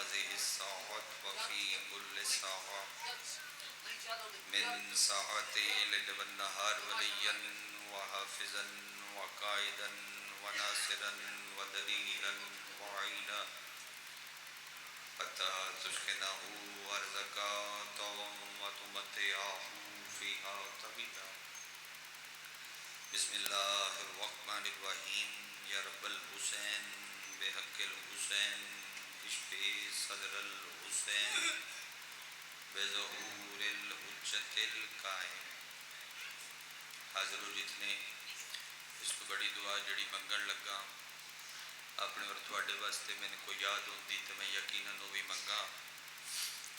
هذه الساعة وفي كل ساعة من ساعة الليل والنهار وليا وحافظا وقائدا وناصرا ودليلا وعينا حتى تسكنه أرضك طوعا وتمتعه فيها طويلا. بسم الله الرحمن الرحيم. يا رب الحسين بحق الحسين اشفي صدر الحسين بظہور الحجت القائم. حاضر ہو جتنے اس کو بڑی دعا جڑی منگن لگا اپنے اور تھوڑے واسطے میں نے کوئی یاد ہوندی تو میں یقیناً وہ بھی منگا.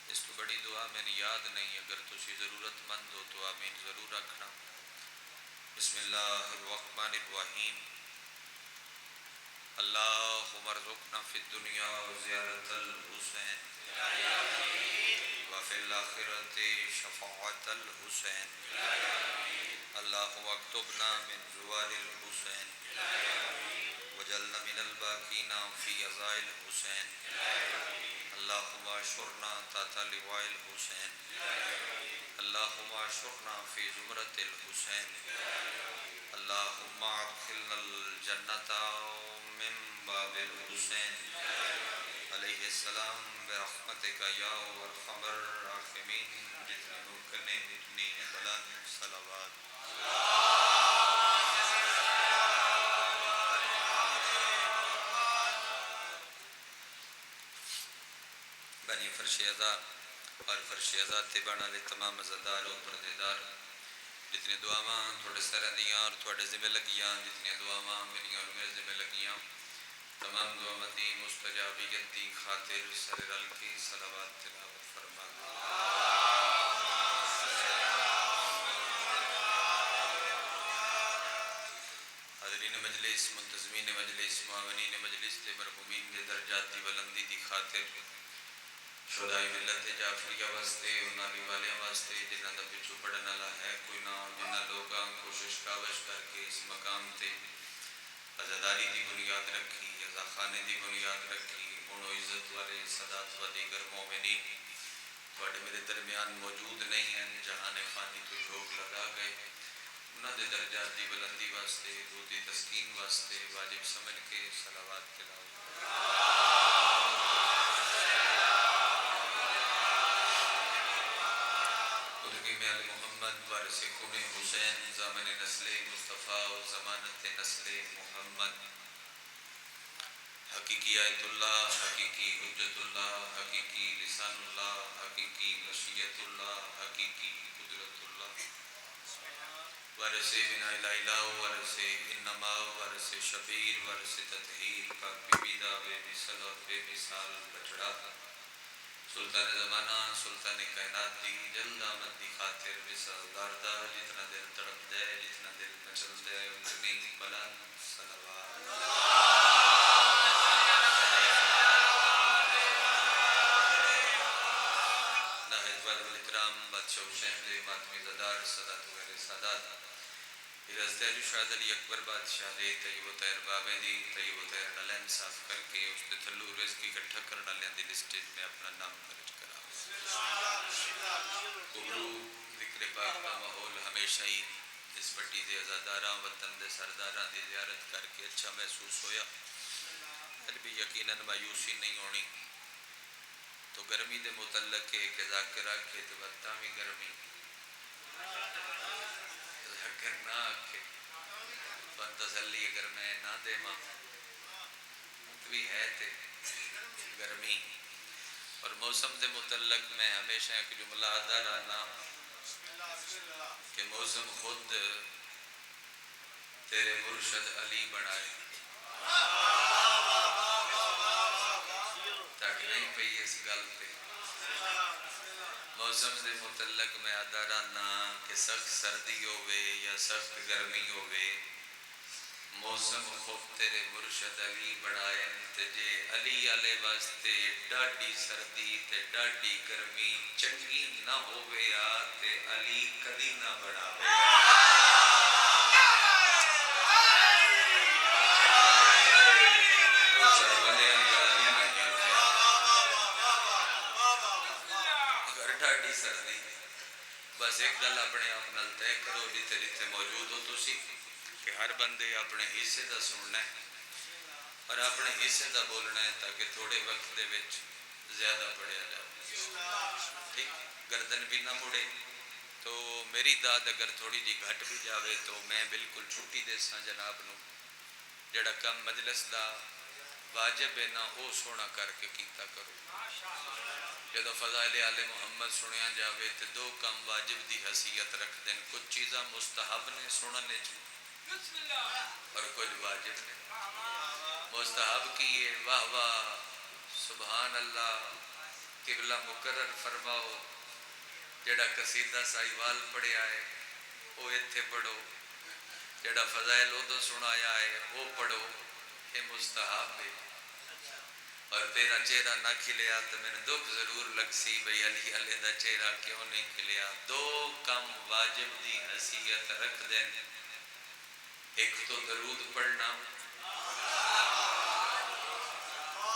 اس کو بڑی دعا میں نے یاد نہیں، اگر تسی ضرورت مند ہو تو آمین ضرور رکھنا. بسم اللہ الرحمن الرحیم. اللہم ارزقنا فی الدنیا زیارت الحسین وفی الآخرت شفاعت الحسین. اللہم اکتبنا من زوال الحسین وجعلنا من الباقین فی عزاء الحسین. اللہم اشرنا تحت لواء الحسین. اللہم اشرنا فی زمرۃ الحسین. اللہم ادخلنا الجنۃ من باب الحسین علیہ السلام برحمتک یا ارحم الراحمین. جتنے ممکن ہے اتنی بلند صلوات. بنی فرش ازا اور فرش ازا تبانا لے تمام ازادار و پردیدار جتنے دعاواں تھوڑے سرہ دیاں اور تھوڑے ذمہ لگیاں، جتنے دعاواں میری اور میرے ذمہ لگیاں، تمام دعاواں دی مستجابیت دی خاطر سر رل کی صلوات تلاوت فرما. حاضرین مجلس، منتظمین مجلس، معاونین مجلس تے مرحومین دے درجات دی بلندی دی خاطر شہدائے ملت جعفریہ واسطے انہاں دی والیاں واسطے جنہاں دا پچھو پڑھن والا ہے کوئی نہ، جنہاں لوگاں کوشش کاوش کر کے اس مقام تے عزاداری دی بنیاد رکھی، عزا خانے دی بنیاد رکھی، ان و عزت والے سادات و دیگر مومنین تھوڑے میرے درمیان موجود نہیں ہیں، جہان فانی تو جھوک لگا گئے. انہاں دے درجات دی بلندی واسطے، روح دی تسکین واسطے واجب سمجھ کے صلوات تلاوت. میں محمد وارث خون حسین ضامن نسل مصطفیٰ و ضمانت نسل محمد، حقیقی آیت اللہ، حقیقی حجت اللہ، حقیقی لسان اللہ، حقیقی مشیت اللہ، حقیقی قدرت اللہ. وارث بنا الہ وارث انما وارث شبیر وارث تطہیر پاک بی بیدہ بے مثل اور بے مثال بچڑا سلطان زمانہ سلطان کائنات دی جلد آمد دی خاطر مثال داردہ جتنا دل تڑپ دے جتنا دل مچل دے اتنی بلند صلوات. ناہید والاکرام بادشاہ حسین دے ماتمی زدار صدات وغیر سادات رضا علی شاہد علی اکبر بادشاہ دے طیب و طاہر بابے دی طیب و طاہر نلین صاف کر کے اس پہ تھلو رزق اکٹھا کرنا لیں دی لسٹیج میں اپنا نام درج کرا. قبرو ذکر پاک کا ماحول ہمیشہ ہی اس پٹی دے ازاداراں وطن دے سرداراں دی زیارت کر کے اچھا محسوس ہویا. پھر بھی یقیناً مایوسی نہیں ہونی. تو گرمی دے متعلق ہے کہ ذاکرہ کے دوتا میں گرمی ذکر نہ آکے بن تسلی اگر میں نہ دے ماں بھی ہے تے گرمی. اور موسم دے متعلق میں ہمیشہ ایک جملہ ادا رہنا کہ موسم خود تیرے مرشد علی بنائے. تاکہ نہیں پئی اس گل پہ موسم دے متعلق میں ادا رہنا کہ سخت سردی ہوئے یا سخت گرمی ہوئے موسم خود تیرے مرشد علی بڑھائے. تے جے علی علیہ واسطے ڈاڈی سردی تے ڈاڈی گرمی چنگی نہ ہوئے تے علی کدی نہ بڑھاوے. نہیں سردی بس ایک گل اپنے آپ نال طے کرو جتنے جتنے موجود ہو تسی کہ ہر بندے اپنے حصے دا سننا ہے اور اپنے حصے دا بولنا ہے تاکہ تھوڑے وقت دے وچ زیادہ پڑھیا جائے ٹھیک گردن بھی نہ مڑے تو میری داد اگر تھوڑی جی گھٹ بھی جاوے تو میں بالکل چھٹی دے ساں جناب نو جڑا کم مجلس دا واجب ہے نا وہ سونا کر کے کیتا کرو جدو فضائل آل محمد سنیا جاوے تو دو کم واجب دی حیثیت رکھ دیں کچھ چیزاں مستحب نے سننے اور کچھ واجب نے مستحب کی ہے واہ واہ سبحان اللہ قبلہ مقرر فرماؤ جڑا قصیدہ سائیوال پڑھیا ہے وہ ایتھے پڑھو جڑا فضائل ادو سنایا ہے وہ پڑھو یہ مستحب ہے اور تیرا چہرہ نہ کھلیا تو میں نے دکھ ضرور لگ سی بھئی علی علیہ دا چہرہ کیوں نہیں کھلیا دو کم واجب دی حیثیت رکھ دیں ایک تو درود پڑھنا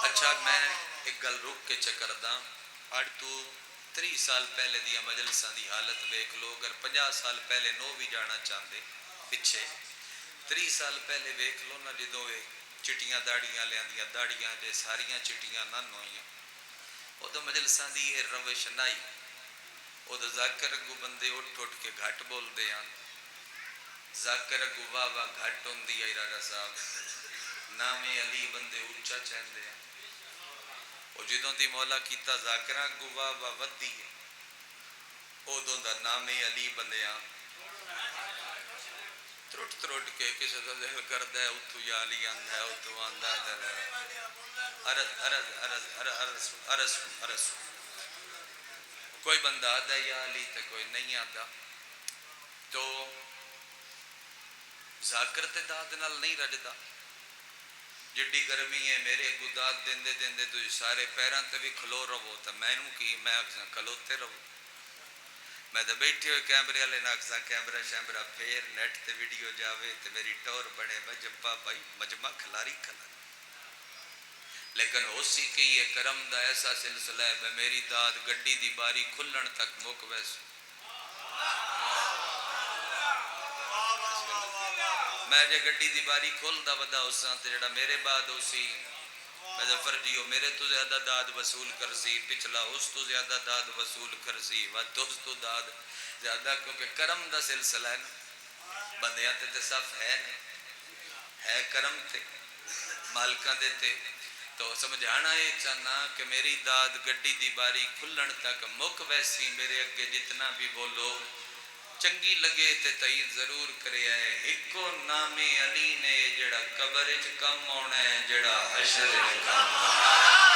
اچھا میں ایک گل رک کے چکر دا اڑ تو 30 سال پہلے دیا مجلساں دی حالت ویکھ لو اگر 50 سال پہلے نو بھی جانا چاہتے پچھے 30 سال پہلے ویکھ لو نا جدوں چٹیاں داڑیاں لیاندیاں داڑیاں دے ساریاں چٹیاں نہ ہوئیاں وہ تو مجلساں دی یہ روش نائی وہ تو ذاکر اگو بندے اٹھ اٹھ کے گھٹ بول دے ہیں ذاکر اگو واہ واہ گھٹ ہوں دی راجہ صاحب نام علی بندے اونچا چاہندے ہیں وہ جدوں دی مولا کیتا ذاکر اگو واہ واہ ودی ہے ادوں دا نام علی بندے ہیں ترٹ ترٹ کے کسی کا دل کرتا ہے اتو یا علی آندہ ہے اتو آندہ عرض کوئی بندہ آدھا ہے یا علی تے کوئی نہیں آدھا تو ذاکر تے داد نال نہیں رجدہ جڈی گرمی ہے میرے کو داد دیندے دیندے تو سارے پیران تے بھی کھلو رہو تو میں نوں کی میں اکساں کھلوتے رہو میں تو بیٹھے ہوئے کیمرے والے ناکساں کیمرہ شیمرہ پھیر نیٹ تے ویڈیو جاوے تے میری ٹور بنے بجپا بھائی مجمع کھلاری کھلاری لیکن ہو سی کہ یہ کرم دا ایسا سلسلہ ہے میری داد گڈی دی باری کھلن تک مک ویسے میں جے گڈی دی باری کھول دا ودا اساں تے جڑا میرے بعد اسی مظفر جیو میرے تو زیادہ داد وصول کرسی پچھلا اس تو زیادہ داد وصول کرسی ود اس تو داد زیادہ کیونکہ کرم دا سلسلہ ہے بندیاں تے صف ہے کرم تے مالکاں دے تے تو سمجھانا یہ چاہنا کہ میری داد گڈی دی باری کھلن تک مک ویسی میرے اگے جتنا بھی بولو چنگی لگے تے تائید ضرور کرے ہے ایکو نام علی نے جڑا قبر وچ کم ہونا ہے جڑا حشر وچ کم ہونا ہے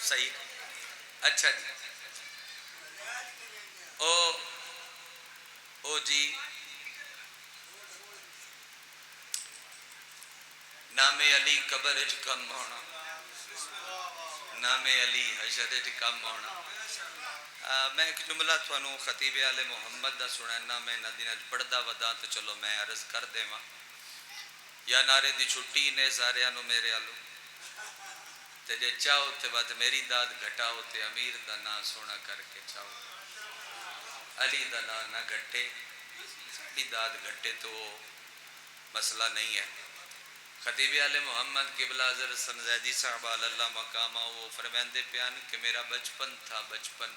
صحیح اچھا جی او جی نام علی قبر وچ کم ہونا، نام علی حشر وچ کم ہونا۔ میں ایک جملہ تھانوں خطیب آل محمد دا سنانا، میں انہاں دناں پڑھدا ودا تے چلو میں عرض کر دیواں، یا نعرے دی چھٹی نے ساریاں نوں میرے آلو تے جے چاہو تے بات میری داد گھٹاؤ تے امیر دا نام سونا کر کے چاہو، علی دا نام نہ گھٹے، ساڈی داد گھٹے تو مسئلہ نہیں ہے۔ خطیب آل محمد قبلہ حضرت سنزیدی صاحب اللہ مقامہ وہ فرماندے پیان کہ میرا بچپن تھا بچپن،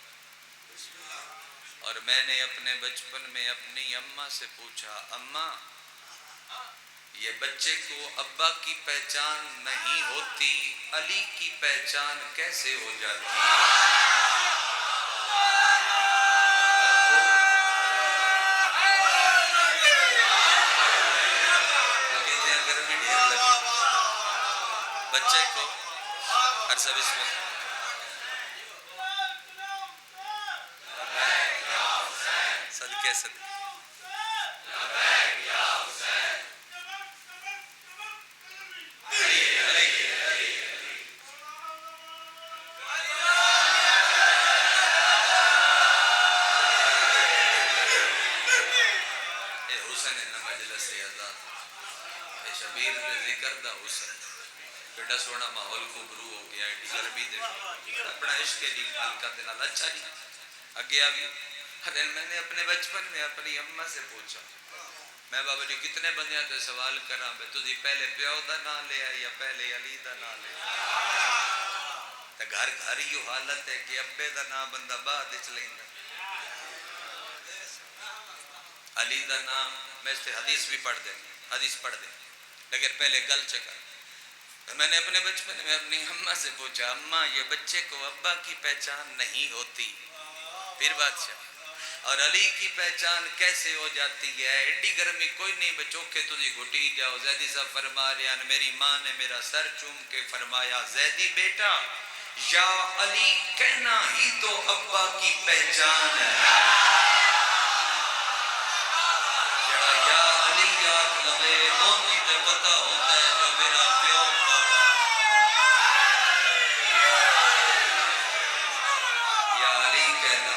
اور میں نے اپنے بچپن میں اپنی اماں سے پوچھا، اماں یہ بچے کو ابا کی پہچان نہیں ہوتی، علی کی پہچان کیسے ہو جاتی؟ بچے کو ہر سب اس میں صدقے صدقے حسن ہے مجلس آزاد، شبیر کے ذکر دا حسن، بڑا سونا ماحول خوبرو ہو گیا ہے گرمی دے اپنا عشق دی حلقہ دے نال اچھا جی اگے آ گئی۔ میں نے اپنے بچپن میں اپنی اماں سے پوچھا، میں بابا جی کتنے بندیاں تے سوال کراں بے تسی پہلے پیو دا نام لیا یا پہلے علی دا نام لیا؟ تے گھر گھر ہی حالت ہے کہ ابے دا نام بندہ بعد وچ لیندا، علی دا نام میں اس سے حدیث بھی پڑھ دیں، حدیث پڑھ دیں، لیکن پہلے گل چکا۔ میں نے اپنے بچپن میں اپنی اماں سے پوچھا، اماں یہ بچے کو ابا کی پہچان نہیں ہوتی، پھر بادشاہ اور علی کی پہچان کیسے ہو جاتی ہے؟ ایڈی گرمی کوئی نہیں بچوں کے تجھے گھٹی جاؤ۔ زیدی صاحب فرما رہے ہیں، میری ماں نے میرا سر چوم کے فرمایا، زیدی بیٹا یا علی کہنا ہی تو ابا کی پہچان ہے، یا علی یاد لوے اونی تے پتہ ہوتا ہے جو میرا پیو پاپا، یا علی کہنا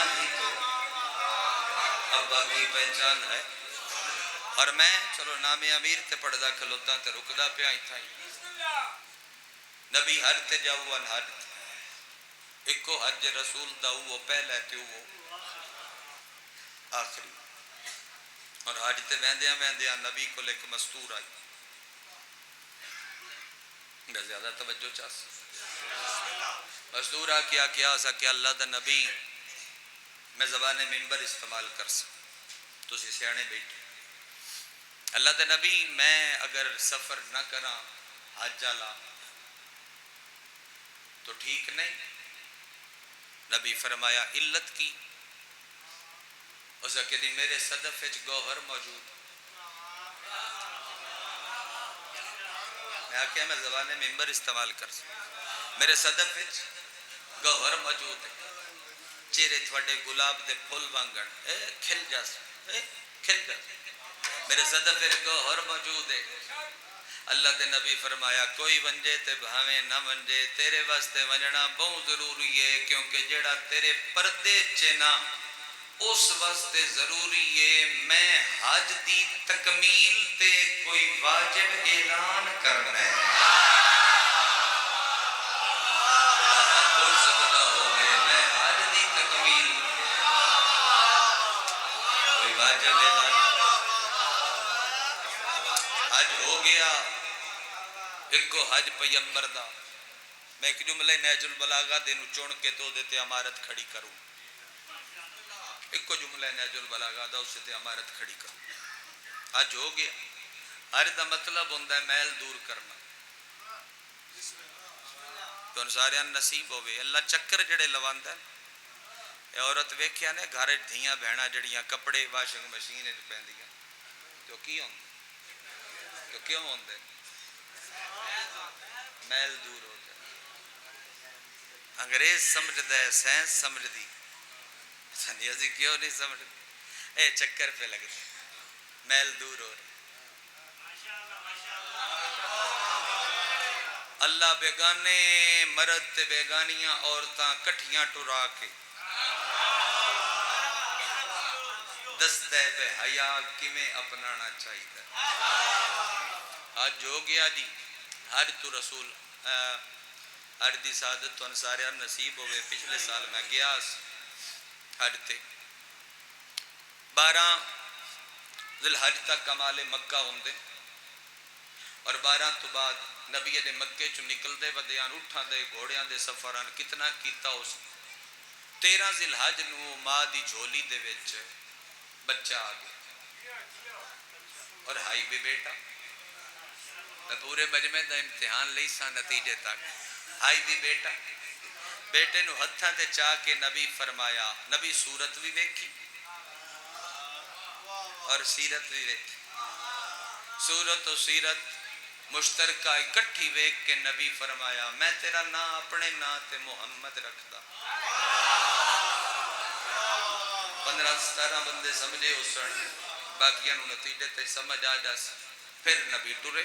ہی تو ابا کی پہچان ہے۔ اور میں چلو نام امیر تے پڑھدا کھلوتا تے رکدا پیا ایتھا ہی، نبی ہر تے جاؤ ان ہر ایکو حج رسول دا وہ پہلا تے وہ آخری، اور حج تے ویندیاں ویندیاں نبی کو ایک مستور آئی، زیادہ توجہ چاس مستور آ کیا سا کہ اللہ دا نبی میں زبان منبر استعمال کر سکوں، تسی سیانے بیٹھے، اللہ دے نبی میں اگر سفر نہ کراں حج والا تو ٹھیک نہیں؟ نبی فرمایا علت کی؟ اس کہ میرے صدف وچ گوہر موجود، میں آکھیا میں زبان منبر استعمال کر سکوں، میرے صدف وچ گوہر موجود ہے، چہرے تھوڑے گلاب دے پھول وانگن کھل جا کھل جا، میرے صدف وچ گوہر موجود ہے۔ اللہ دے نبی فرمایا کوئی ونجے تے بھاویں نہ ونجے، تیرے واسطے ونجنا بہت ضروری ہے، کیونکہ جیڑا تیرے پردے چنا اس واسطے ضروری ہے۔ میں حج دی تکمیل تے کوئی واجب اعلان کرنا ہے، میں حج دی تکمیل کوئی واجب اعلان، حج ہو گیا ایک کو حج پیغمبر دا، میں ایک جملہ نہج البلاغہ دینو چون کے تو دیتے امارت کھڑی کروں، ایک کو جملہ نہج البلاغہ دا اسے تے امارت کھڑی کروں، حج ہو گیا۔ حج دا مطلب ہوندہ ہے محل دور کرنا، تو ان سارے نصیب ہوئے اللہ چکر جڑے لواندہ ہے۔ اے عورت ویکھیا نے گھر دھیاں بہنا جڑیاں کپڑے واشنگ مشین پہن دیا تو کی ہوندے تو کیوں ہوندے؟ محل دور ہو جائے۔ انگریز سمجھدا ہے سائنس سمجھ دی، سنیازی کیوں نہیں سمجھ، اے چکر پہ لگتے میل دور ہو رہی. اللہ بیگانے مرد تے بیگانیاں عورتاں کٹھیاں ٹرا کے دستا ہے بے حیا کیویں اپنانا چاہیے. آج ہو گیا جی حج تو رسول حج دی سعادت تو سارے نصیب ہوئے. پچھلے سال میں گیا حج تے 12 ذی الحج تک کمال مکہ ہوندے اور 12 تو بعد نبی دے مکے چ نکل دے ودیاں اٹھاں دے گھوڑیاں دے سفراں کتنا کیتا اس 13 ذی الحج نو ماں دی جھولی دے وچ بچہ آ گیا اور ہائی بھی بیٹا. میں پورے مجمع دا امتحان لئی سا نتیجے تک ہائی بھی بیٹا. بیٹے نو ہتھاں تے چاہ کے نبی فرمایا. نبی صورت بھی ویکھی اور سیرت بھی ویکھی. صورت و سیرت مشترکہ اکٹھی ویکھ کے نبی فرمایا میں تیرا نام اپنے نام تے محمد رکھدا. 15-17 بندے سمجھے اسن باقیاں نو نتیجے تے سمجھ آ جا سی. پھر نبی ٹرے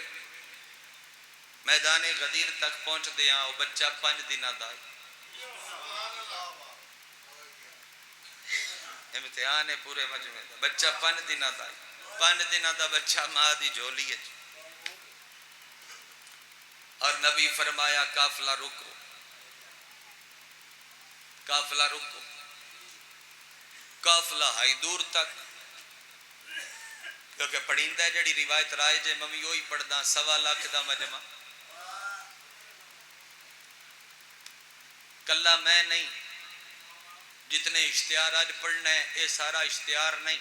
میدان غدیر تک پہنچ دیا. وہ بچہ 5 دنوں دا امتحان ہے پورے مجمع دا. بچہ 5 دنوں دا 5 دنوں دا بچہ ماں دی جھولی ہے. اور نبی فرمایا قافلہ رکو قافلہ رکو. قافلہ ہائی دور تک کیونکہ پڑھیندہ ہے جڑی روایت رائے جے ممی وہی پڑھدا 1.25 لاکھ دا مجمع. کلا میں نہیں جتنے اشتہار آج پڑھنا ہے یہ سارا اشتہار نہیں.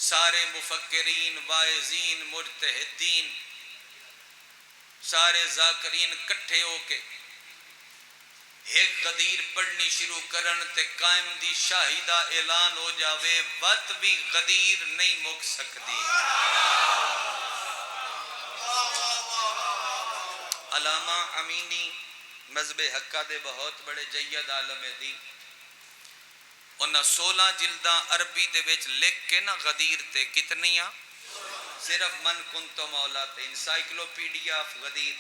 سارے مفکرین واعظین مجتہدین سارے ذاکرین کٹھے ہو کے ایک غدیر پڑھنی شروع کرن تے قائم دی شاہی دا اعلان ہو جاوے. وقت بھی غدیر نہیں مک سکتی. علامہ امینی مذہب حقہ دے بہت بڑے جید عالم دین انہاں 16 جلداں عربی دے وچ لکھ کے نا غدیر تے کتنیاں صرف من کنتو مولا تے انسائکلوپیڈیا آف غدیر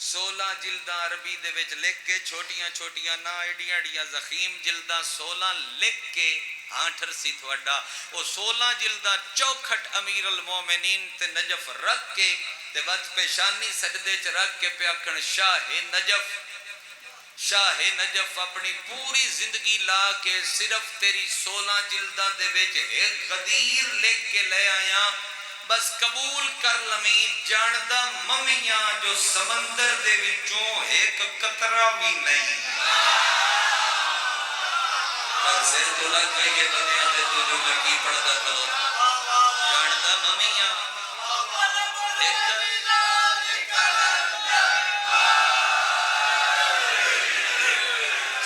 16 جلداں عربی دے وچ لکھ کے چھوٹیاں چھوٹیاں نا ایڈیاں ایڈیاں زخیم جلداں 16 لکھ کے ہانٹر سی تھوڑا. وہ 16 جلداں چوکھٹ امیر المومنین تے نجف رکھ کے تے بات پیشانی سجدے چ رکھ کے پہ اکھن شاہ نجف اپنی پوری زندگی لا کے صرف تیری 16 جلداں دے وچ ایک غدیر لکھ کے لے آیا. بس قبول کر لمی جاندہ ممیاں جو سمندر دے وچوں ایک قطرہ بھی نہیں. پر زیر تو لگ گئی یہ دنیا دے تو جو میں کی پڑھتا کرو جاندہ ممیاں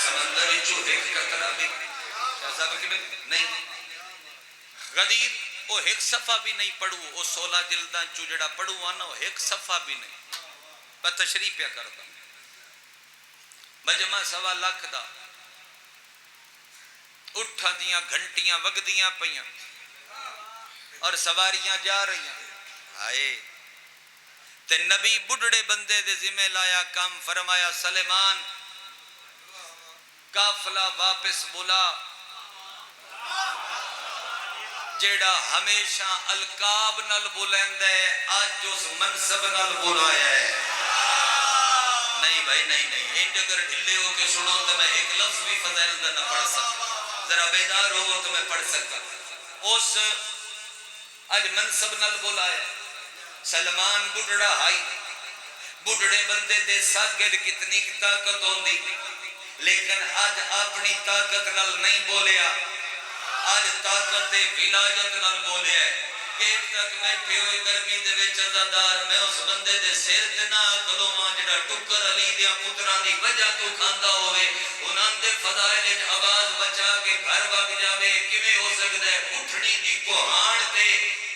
سمندر وچوں ایک قطرہ بھی نہیں. غدیر وہ ایک صفحہ بھی نہیں پڑھو. وہ 16 جلداں چو جڑا پڑھو آنا وہ ایک صفحہ بھی نہیں. پر تشریح پہ کرتا مجمع 1.25 لاکھ دا اٹھا دیاں گھنٹیاں وگ دیاں پیاں اور سواریاں جا رہیاں. آئے تے نبی بڑھڑے بندے دے ذمہ لایا کام فرمایا سلیمان قافلہ واپس بلا. جیڑا ہمیشہ القاب نال بلند ہے آج اس منصب نال بلایا ہے. نہیں بھائی نہیں انج اگر ڈھلے ہو کے سنو تو میں ایک لفظ بھی فضائل دا نہ پڑھ سکتا. ذرا بیدار ہو تو میں پڑھ سکتا. اس آج منصب نال بلایا. سلمان بڑھڑا ہائی بڑھڑے بندے دے ساگرد کتنی طاقت ہوندی لیکن آج اپنی طاقت نال نہیں بولیا. آج طاقت ولایت نال بولے ہے. گیٹ تک بیٹھے ہوئے گرمی دے وچ عزادار میں اس بندے دے سر تے نہ کلوماں جڑا ٹکر علی دیاں پتراں دی وجہ تو کھاندا ہوئے انہاں دے فضائل وچ آواز بچا کے گھر وگ جاوے. کیویں ہو سکدا ہے؟ اٹھڑی دی کوہاڑ تے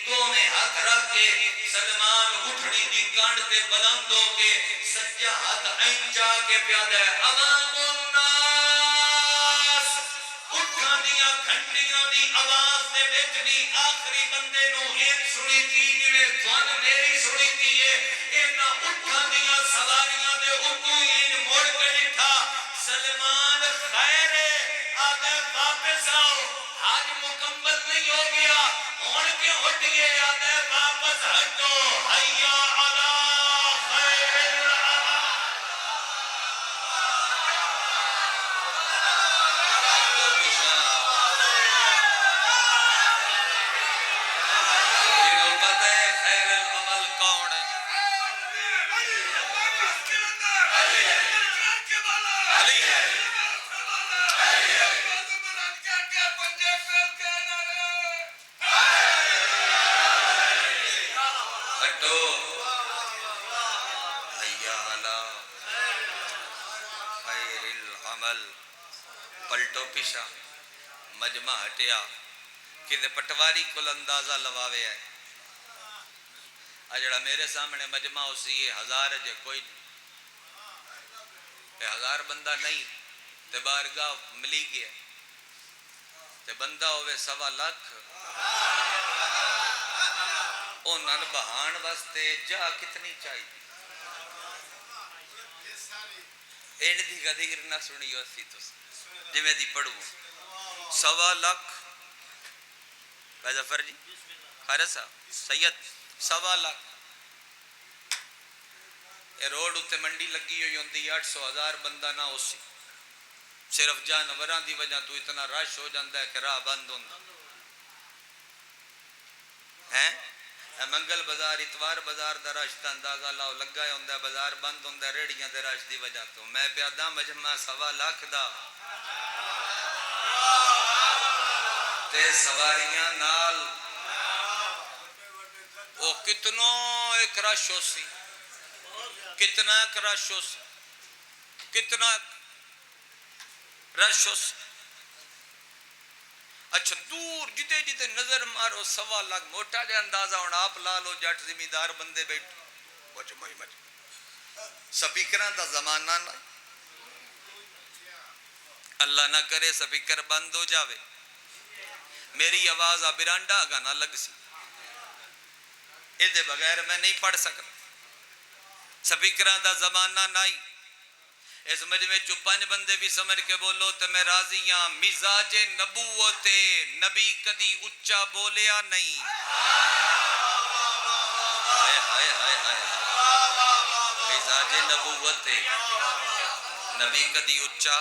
دوویں ہاتھ رکھ کے سلمان اٹھڑی دی کانڈ تے بلند ہو کے سجا ہاتھ اینچا کے پیادا ہے عوام الناس اٹھاں دی دیاں گھنٹیاں دی آواز دے وچ بھی آخری بندے نو این سنی تھی جویں تھن میری سنی تھی ہے انہاں اٹھاں دیاں سواریاں دے اتوں این مڑ کے ڈٹھا سلمان خیر آدھے واپس آؤ حج مکمل نہیں ہو گیا ہن کے ہٹیے آدھے واپس ہٹو حیا علی خیر العمل جنہوں پتہ ہے خیر العمل کون ہے علی ہٹو حیا علی خیر العمل پلٹو پیشا مجمع ہٹیا کہ پٹواری کو اندازہ لواوے ہے جڑا میرے سامنے مجمع ہو سی یہ 1000 جے کوئی نہیں 1000 بندہ نہیں تے بارگاہ ملی گیا تے بندہ ہوئے 1.25 لاکھ انہاں بہان واسطے جا کتنی چاہیے اینڈ دی غدیر نہ سنی ہوسی تو جی میں دی پڑھوں 1.25 لاکھ ظفر جی خارج صاحب سید 1.25 لاکھ اے روڈ اتے منڈی لگی ہوئی ہوندی 800,000 بندہ نہ ہو سی صرف جانوراں دی وجہ تو اتنا رش ہو جاندہ ہے کہ راہ بند ہوندہ ہیں منگل بازار اتوار بازار دا رش دا اندازہ لاؤ لگا ہے ہوندہ بازار بند ہوندہ ریڑیاں دے رش دی وجہ تو میں پیادہ مجمع 1.25 لاکھ دا تے سواریاں نال وہ کتنا ایک رش ہو سی کتنا ایک رش ہو سی کتنا رش ہو سی اچھا دور جتے جتے نظر مارو 1.25 لاکھ موٹا جے اندازہ ہونا آپ لالو جٹ زمیندار بندے بیٹھے سپیکران دا زمانہ نہ اللہ نہ کرے سپیکر بند ہو جاوے میری آواز آبرانڈا گانا لگ سی ادھے بغیر میں نہیں پڑھ سکتا سپیکران دا زمانہ نہیں اس مجمع چو 5 بندے بھی سمجھ کے بولو تو میں راضی ہاں مزاج نبوت نبی کدی اچھا بولیا نہیں مزاج نبوت نبی کدی اچھا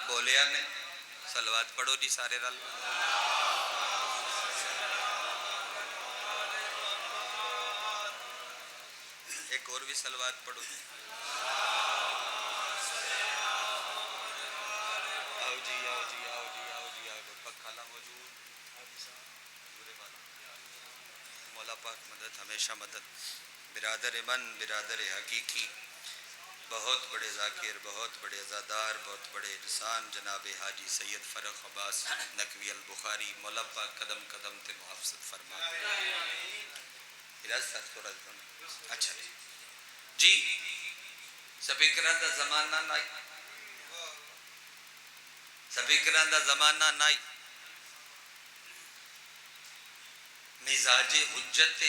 بولیا نہیں صلوات پڑھو جی سارے رل ایک اور بھی صلوات پڑھو جی پکھالا موجود مولا پاک مدد ہمیشہ مدد برادر من برادر حقیقی بہت بڑے ذاکر بہت بڑے عزادار بہت بڑے انسان جناب حاجی سید فرخ عباس نقوی البخاری مولا پاک قدم قدم تے محافظت فرما اچھا جی سپیکران دا زمانہ نائی سپیکران دا زمانہ نائی مزاج حجت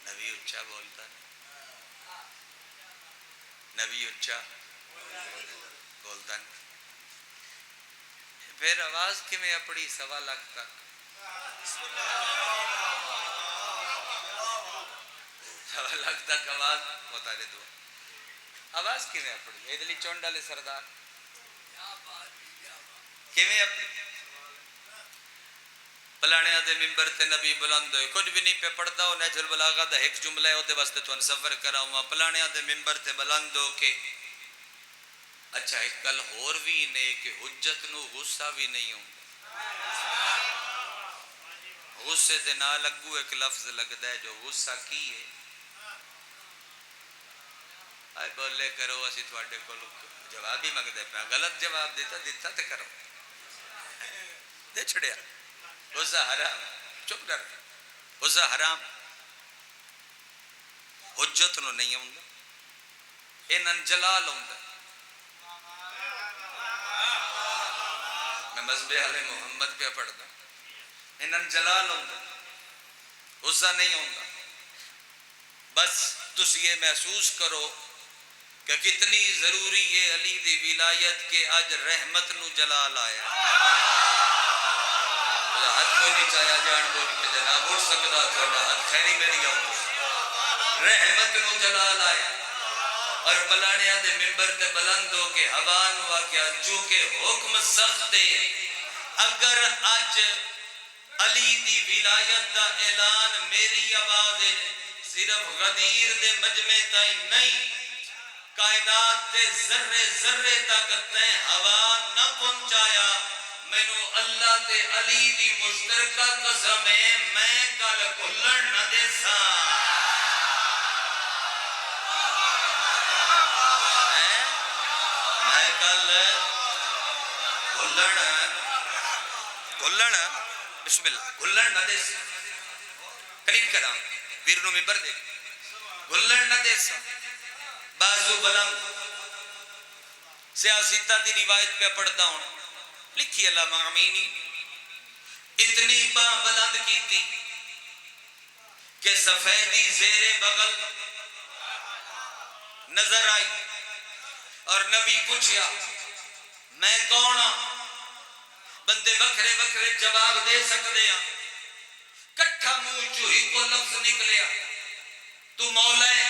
نبی اچھا بولتا نبی اچھا بولتا پھر آواز کی میں اپڑی 1.25 لاکھ تک 1.25 لاکھ تک آواز ہوتا رہے دو آواز کی میں اپڑی ایدلی چونڈا لے سردار کی میں اپڑی پلانیاں دے ممبر تے نبی بلند ہوئے کچھ بھی نہیں پہ پڑھتا ہو نیچر بلاغہ دا ایک جملہ ہے ہوتے واسطے تو ان سفر کرا ہوا پلانیاں دے ممبر تے بلند ہو کے اچھا ایک کل اور بھی نہیں کہ حجت نو غصہ بھی نہیں ہوں غصے دے نہ لگو ایک لفظ لگ دے جو غصہ کی ہے آئے بولے کرو اسی تھوڑے کو جواب ہی مگ دے پہ غلط جواب دیتا تے کرو دے چھڑیا غصہ حرام چپ ڈر غصہ حرام حجت نو نہیں ہوں انہاں جلال ہوں میں مذہب آل محمد پہ پڑھتا انہاں جلال ہوتا غصہ نہیں ہوتا. بس تس یہ محسوس کرو کہ کتنی ضروری ہے علی دی ولایت کے اج رحمت نو جلال آیا. ہاتھ کو نہیں چاہیا جان بول کے جناب اٹھ سکتا تھوڑا ہاتھ خیری میری آؤ رحمت نو جلال آیا. اور پلانیا دے ممبر تے بلند ہو کے ہوا نو آکیا چونکہ حکم سخت ہے اگر اج علی دی ولایت دا اعلان میری آواز صرف غدیر دے مجمع تائیں نہیں کائنات دے ذرے ذرے تک تیں ہوا نہ پہنچایا مینوں اللہ تے علی دی مشترکہ قسم ہے میں کل گھلن نہ دے ساں. میں کل گھلن بسم اللہ گھلن نہ دے ساں. قریب کرام ویر نو ممبر دے گھلن نہ دے ساں. بازو بلند سیاستہ دی روایت پہ پڑھتا ہوں لکھی علامہ امینی اتنی باں بلند کی تھی کہ سفیدی زیر بغل نظر آئی اور نبی پوچھیا میں کون ہاں. بندے وکھرے وکھرے جواب دے سکتے ہیں کٹھا منہ چوہی کو لفظ نکلیا تو مولا ہے.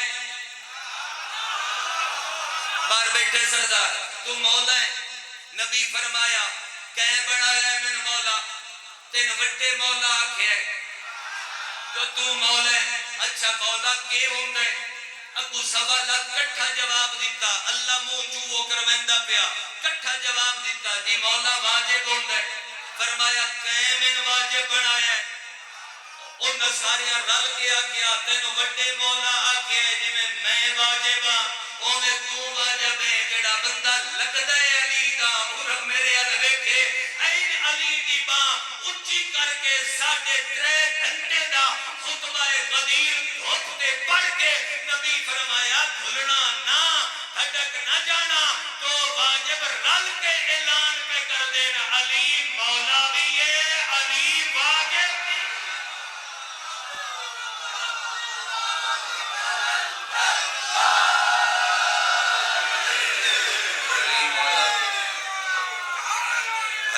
بار بیٹھے سردار تو مولا ہے. نبی فرمایا کہیں بنایا ہے من مولا تین وڈے مولا آکھے جو تو مولا ہے. اچھا مولا کے ہوں گے ابو سوالہ کٹھا جواب دیتا اللہ منہ چوہو کروندہ پیا کٹھا جواب دیتا جی مولا واجب ہوں گے. فرمایا کہیں من واجب بنایا ہے ان ساریاں رل کے آکیا تینو وڈے مولا آکے جی میں واجب ہاں اونے تو واجب ہے. جڑا بندہ لگدا ہے علی دا اور میرے ال ویکھے این علی دی باں اونچی کر کے 3.5 گھنٹے دا خطبہ غدیر دھوپ تے پڑھ کے نبی فرمایا بھولنا نہ بھٹک نہ جانا تو واجب رل کے اعلان پہ کر دینا علی مولا بھی ہے علی واجب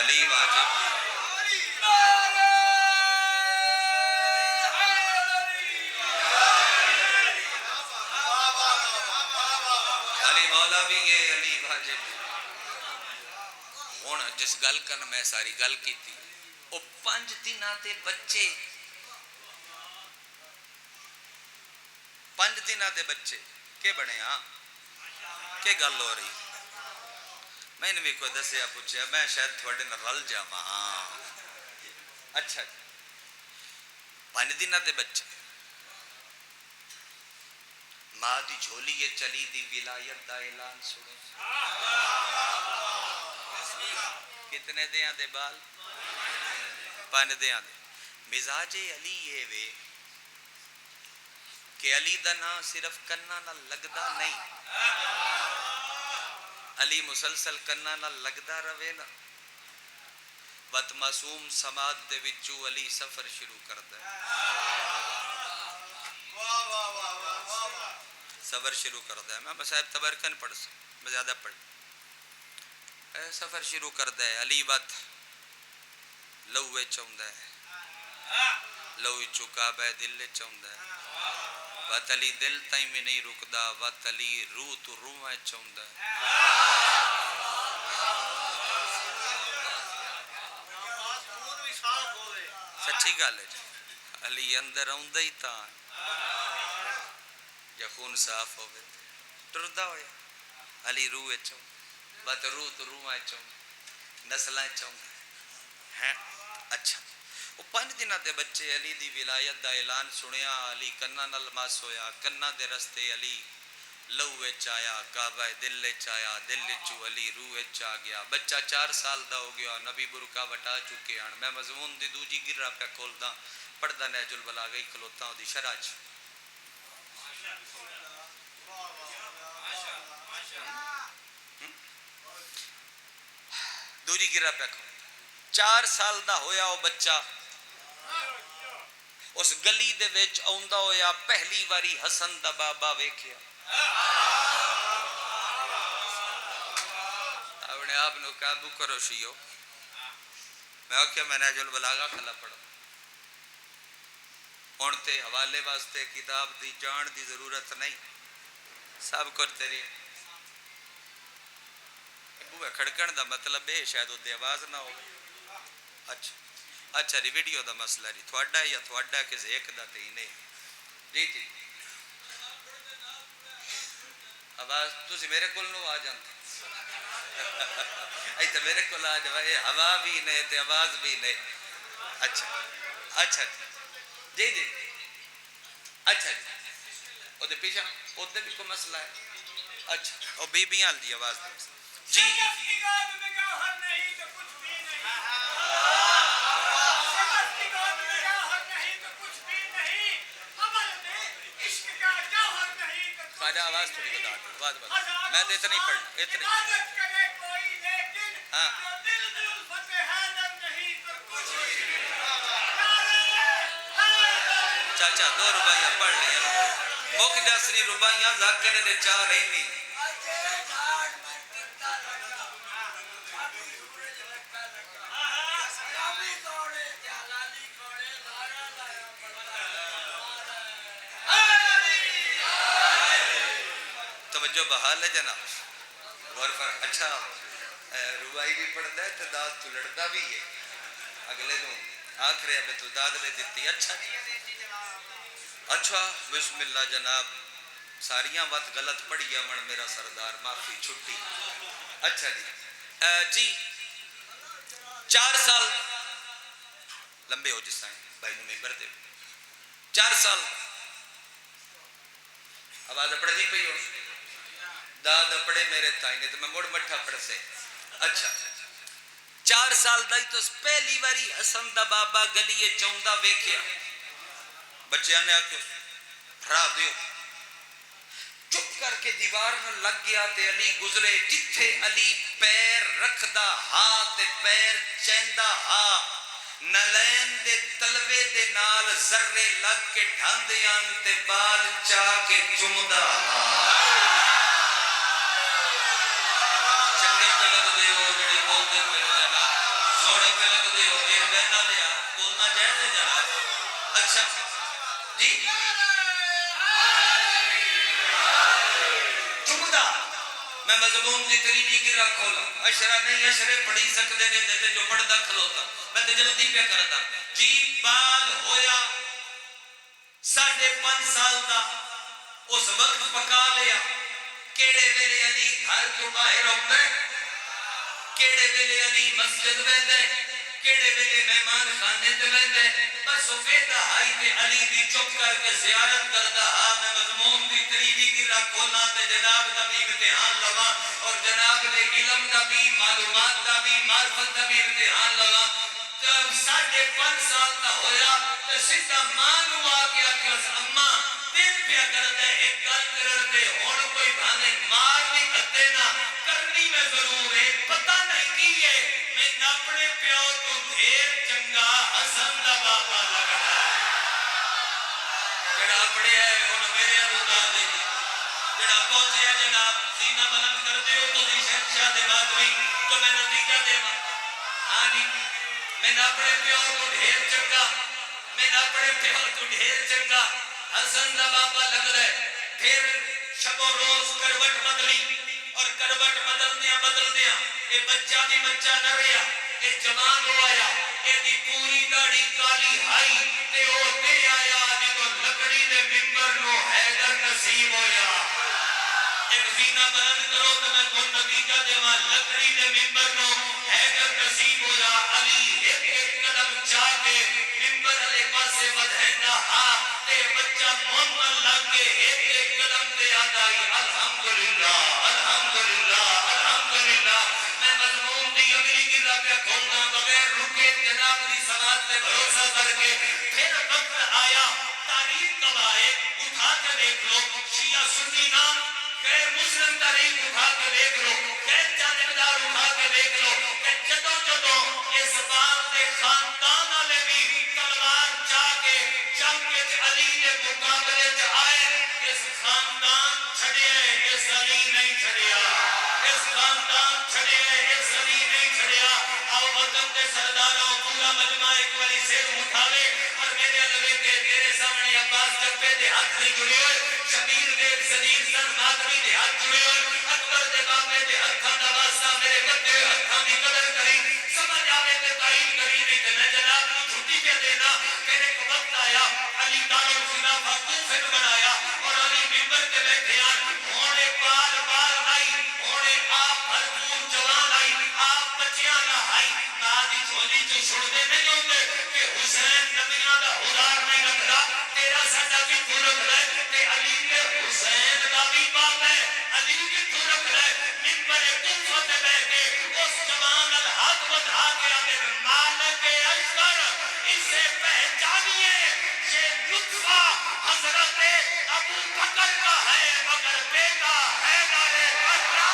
علی واجب علی مولا بھی ہے علی واجب. ہن جس گل کن میں ساری گل کیتی او 5 دناں تے بچے 5 دناں تے بچے کے بنے ہاں کے گل ہو رہی میں نے بھی کوئی دسیا پوچھا میں شاید تھوڑے نہ رل جاواں. ہاں اچھا 5 دناں تے بچے ماں دی جھولی چلی دی ولایت دا اعلان سنے کتنے دیاں دے بال 5 دیاں دے. مزاج علی یہ وے کہ علی دا نام صرف کنہ نہ لگدا نہیں علی مسلسل کنہ نہ لگدا روے نا وقت معصوم سماعت دے وچوں علی سفر شروع کردا ہے سفر شروع کردا ہے. میں صاحب تبرکن پڑھ سوں میں زیادہ پڑھ سفر شروع کردا ہے. علی وقت لوے چوندا ہے لوی چکا بے دل چوندا ہے وقت علی دل تائیں میں نہیں رکدا وقت علی روح تو روح چوندا ہے. سچی گل ہے علی اندر آوندا ہی تاں یا خون صاف ہوئے ٹردا ہویا علی روح چون بات روح تو روح چون نسلیں چون ہیں. اچھا وہ 5 دنوں دے بچے علی دی ولایت دا اعلان سنیا علی کنہ نال ماس ہویا کنہ دے رستے علی لو وچ آیا کعبہ دل وچ آیا دل وچوں علی روح وچ آ گیا. بچہ 4 سال دا ہو گیا نبی برکا وٹا چکے ہیں. میں مضمون دی دوجی گرہ پہ کھولدا پڑھدا نہج البلاغہ ہی کھلوتا ہوں دی شرح چ دوری گرہ پہ کھولتا 4 سال دا ہویا وہ بچہ اس گلی دے وچ آوندا ہویا پہلی واری حسن دا بابا ویکھیا اپنے آپ نو قابو کرو شیو میں آکھیا میں نہج البلاغہ کھلا پڑھا ہن تے حوالے واسطے کتاب دی جان دی ضرورت نہیں سب کچھ تیری بوے کھڑکن دا مطلب ہے شاید وہ آواز نہ ہو اچھا جی ویڈیو دا مسئلہ جی تھوڑا یا تھوڑا کسی ایک دا تے ہی نہیں جی جی آواز تسی میرے کول نو آ جانتے ایتھے میرے کول آ جائے ہوا بھی نہیں تے آواز بھی نہیں اچھا جی جی اچھا جی وہ دے پیچھے وہ دے بھی کوئی مسئلہ ہے اچھا وہ بیبیاں دی آواز جی خواجہ آواز تھوڑی بتا دو میں تو اتنا ہی پڑھنا اتنا ہاں چاچا 2 ربائیاں پڑھ لیا مک جاسری ربائیاں ذاکر نے 4 ہی نہیں توجہ بحال ہے جناب غور فر اچھا ربائی بھی پڑھتا ہے تو داد تو لڑتا بھی ہے اگلے دوں آخر ہے تو داد نے دیتی اچھا بسم اللہ جناب ساریاں بات غلط پڑھی ہے من میرا سردار معافی چھٹی اچھا جی 4 سال لمبے ہو جس بھائی نے ممبر دے 4 سال آواز پڑھ دی پئی ہو داد اپڑے میرے تائیں تو میں مڑ مٹھا پڑھ سے اچھا 4 سال دائی تو پہلی واری حسن دا بابا گلیے چوندا ویکھیا بچیاں نے آکے بھرا دیو چپ کر کے دیوار میں لگ گیا تے علی گزرے جتھے علی پیر رکھ دا ہاتھ پیر چیندہ ہاں نلین دے تلوے دے نال ذرے لگ کے ڈھاندیاں تے بال چاہ کے چمدہ ہاں چنگے پہ لگ دے ہو جڑے بول دے پہ جناب سوڑے پہ لگ دے ہو ایر بہنا لیا بولنا جائے دے جناب اچھا جی چمدہ میں مضمون دی تریجی کی رکھ کھولا اشرہ نہیں اشرے پڑھی سکتے نے دیتے جو پڑھتا کھلوتا میں تے جلدی پہ کرتا جی بال ہویا 5.5 سال دا اس وقت پکا لیا کیڑے ویلے علی گھر کو باہر ہوتا ہے کیڑے ویلے علی مسجد ویندے کیڑے ویلے مہمان خانے تے ویندے بس وہ ویدہ ہائی تے علی دی چپ کر کے زیارت کردہ ہاں میں مضمون دی تریجی کی رکھ کھولا تے جناب دا بھی امتحان لگا اور جناب دے علم دا بھی معلومات دا بھی معرفت دا بھی امتحان لگا جب 5.5 سال دا ہویا تو سیدھا مانو آگیا کہ اس اممہ دن پیا کرتے ایک گل کرتے ہوڑ کوئی بھانے مار بھی کھتے نا کرنی میں ضرور ہے پتہ نہیں کی ہے میں اپنے پیو تو دھیر چنگا حسن دا بابا لگا جڑا اپنے ہے انہوں میرے عروضہ دے جڑا پہنچے ہے جناب سینہ بلند کر دے ہو تو دی شہنشاہ دے بات ہوئی تو میں نتیجہ دے ماں ہاں جی میں نہ اپنے پیور کو ڈھیر چنگا میں نہ اپنے پیور کو ڈھیر چنگا حسن دا بابا لگ رہے پھر شب و روز کروٹ بدلی اور کروٹ بدل دیا اے بچہ بھی بچہ نہ رہا اے جوان ہو آیا اے دی پوری داڑھی کالی ہائی تے ہوتے آیا دی تو لکڑی دے ممبر نو حیدر نصیب ہویا ایک زینہ بلند کرو تو میں کو نتیجہ دے ماں لکڑی دے ممبر نو حیدر نصیب ہویا علی ایک قدم چاہ کے ممبر علی پاسے بدھیندا ہاں تے بچہ محمد لگ کے ایک قدم تے آدائی الحمدللہ الحمدللہ الحمدللہ میں مضمون دی اگلی گرہ پہ کھولنا بغیر رکے جناب دی سماعت تے بھروسہ کر کے پھر وقت آیا تاریخ کب آئے اٹھا کے دیکھ لو شیعہ سنی نام غیر مسلم تاریخ اٹھا کے دیکھ لو غیر جانبدار اٹھا کے دیکھ لو کہ جدوں اس بات موتم دے سرداروں پورا مجمع ایک والی سیر اٹھاوے اور میرے الوے کے تیرے سامنے عباس جبے دے ہاتھ نہیں جڑے ہوئے شبیر دے صدیر سن ماتمی دے ہاتھ جڑے ہوئے اکبر دے بابے دے ہاتھاں دا واسطہ میرے گدے ہاتھاں دی قدر کری سمجھ آوے تے تعین کری نہیں تے میں جناب کو چھٹی پہ دینا میرے کو وقت آیا علی دار الخلافہ کوفے بنایا اور علی ممبر کے بیٹھے ہونے پال پال لائی ہونے آپ بھرپور جوان لائی آپ بچیاں لائی نادی جھولی جو چھوڑنے نہیں ہوتے کہ حسین نبیاں دا ہدار نہیں رکھتا تیرا ساڈا بھی تو رکھ لے کہ علی کے حسین دا بھی باپ ہے علی کی تو رکھ لے ممبر کوفہ تے بیٹھ کے اس جوان الحق بتا کے اگر مالک اشکر اسے پہچانیے یہ لطفہ حضرت ابو بکر کا ہے مگر بیٹا ہے نارے کرنا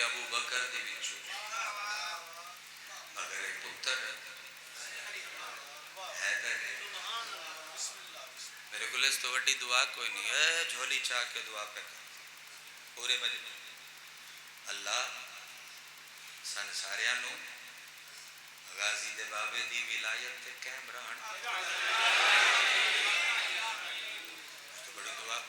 ابو بکر دی وچوں مگر ایک پتر حیدر ہے میرے کو اس تو وڈی دعا کوئی نہیں ہے جھولی چاہ کے دعا پہ پورے مجمع اللہ سن ساریاں نو غازی دے بابے دی ولایت تے قائم رہن تو بڑی دعا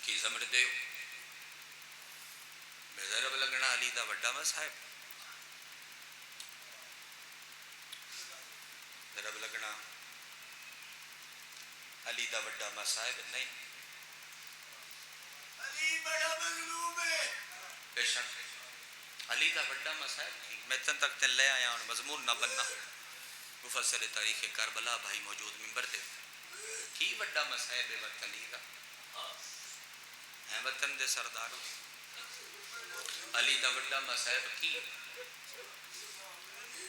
کی سمجھ دے بے ضرب لگنا علی دا وڈا مصاحب ضرب لگنا علی دا وڈا مصاحب نہیں علی بڑا مظلوم ہے بے شک علی دا وڈا مصاحب تھی میں تن تک تن لے آیا ہوں مضمون نہ بننا مفسر تاریخ کربلا بھائی موجود ممبر دے کی وڈا مصاحب ہے وقت علی دا وطن دے سرداروں علی دا وڈا مصاحب کی